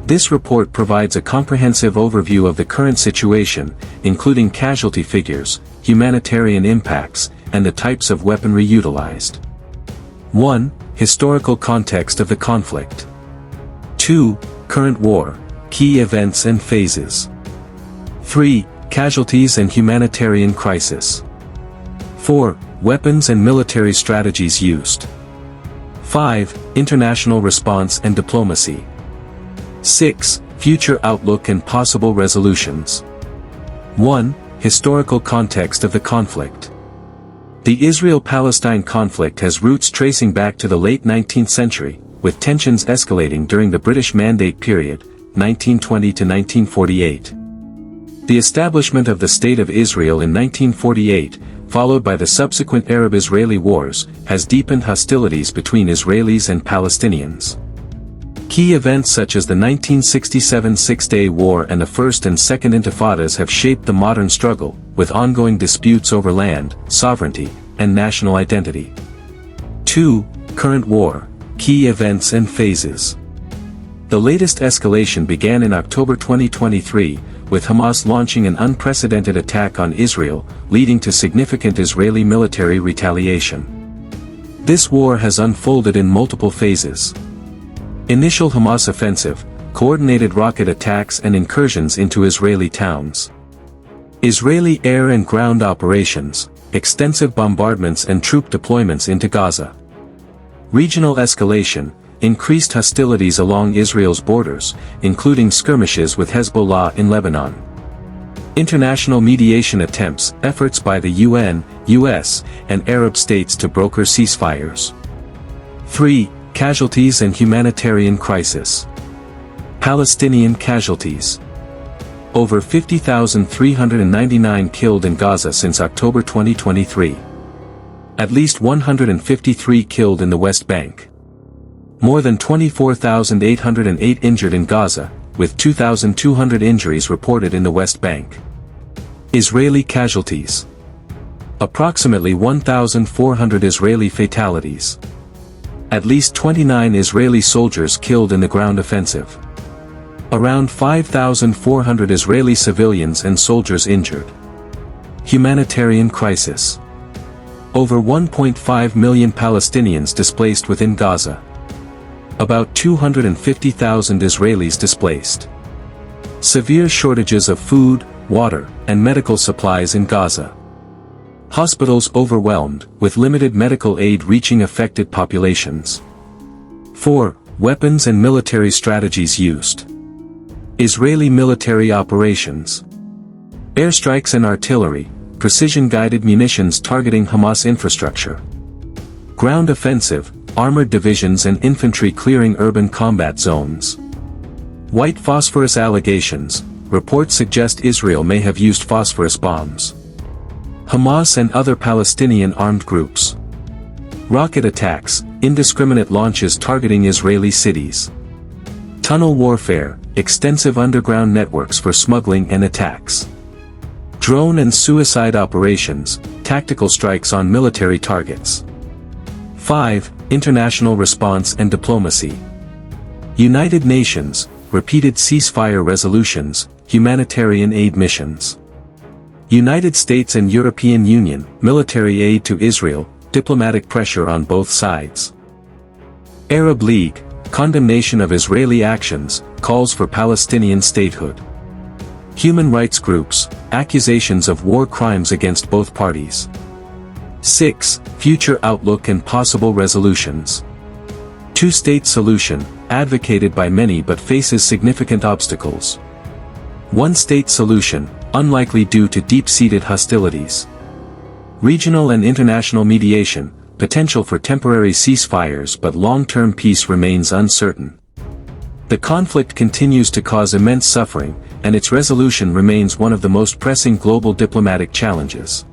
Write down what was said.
This report provides a comprehensive overview of the current situation, including casualty figures, humanitarian impacts, and the types of weaponry utilized. 1. Historical context of the conflict. 2. Current war, key events and phases. 3. Casualties and humanitarian crisis. 4. Weapons and military strategies used. 5. International response and diplomacy. 6. Future outlook and possible resolutions. 1. Historical context of the conflict. The Israel-Palestine conflict has roots tracing back to the late 19th century, with tensions escalating during the British Mandate period, 1920 to 1948. The establishment of the State of Israel in 1948, followed by the subsequent Arab-Israeli wars, has deepened hostilities between Israelis and Palestinians. Key events such as the 1967 Six-Day War and the First and Second Intifadas have shaped the modern struggle, with ongoing disputes over land, sovereignty, and national identity. 2. Current war, key events and phases. The latest escalation began in October 2023, with Hamas launching an unprecedented attack on Israel, leading to significant Israeli military retaliation. This war has unfolded in multiple phases. Initial Hamas offensive, coordinated rocket attacks and incursions into Israeli towns. Israeli air and ground operations, extensive bombardments and troop deployments into Gaza. Regional escalation, increased hostilities along Israel's borders, including skirmishes with Hezbollah in Lebanon. International mediation attempts, efforts by the UN, US, and Arab states to broker ceasefires. 3. Casualties and humanitarian crisis. Palestinian casualties. Over 50,399 killed in Gaza since October 2023. At least 153 killed in the West Bank. More than 24,808 injured in Gaza, with 2,200 injuries reported in the West Bank. Israeli casualties. Approximately 1,400 Israeli fatalities. At least 29 Israeli soldiers killed in the ground offensive. Around 5,400 Israeli civilians and soldiers injured. Humanitarian crisis. Over 1.5 million Palestinians displaced within Gaza. About 250,000 Israelis displaced. Severe shortages of food, water, and medical supplies in Gaza. Hospitals overwhelmed, with limited medical aid reaching affected populations. 4. Weapons and military strategies used. Israeli military operations. Airstrikes and artillery, precision-guided munitions targeting Hamas infrastructure. Ground offensive, armored divisions and infantry clearing urban combat zones. White phosphorus allegations, reports suggest Israel may have used phosphorus bombs. Hamas and other Palestinian armed groups. Rocket attacks, indiscriminate launches targeting Israeli cities. Tunnel warfare, extensive underground networks for smuggling and attacks. Drone and suicide operations, tactical strikes on military targets. 5. International response and diplomacy. United Nations, repeated ceasefire resolutions, humanitarian aid missions. United States and European Union, military aid to Israel, diplomatic pressure on both sides. Arab League, condemnation of Israeli actions, calls for Palestinian statehood. Human rights groups, accusations of war crimes against both parties. 6. Future outlook and possible resolutions. Two-state solution, advocated by many but faces significant obstacles. One-state solution, unlikely due to deep-seated hostilities. Regional and international mediation, potential for temporary ceasefires but long-term peace remains uncertain. The conflict continues to cause immense suffering, and its resolution remains one of the most pressing global diplomatic challenges.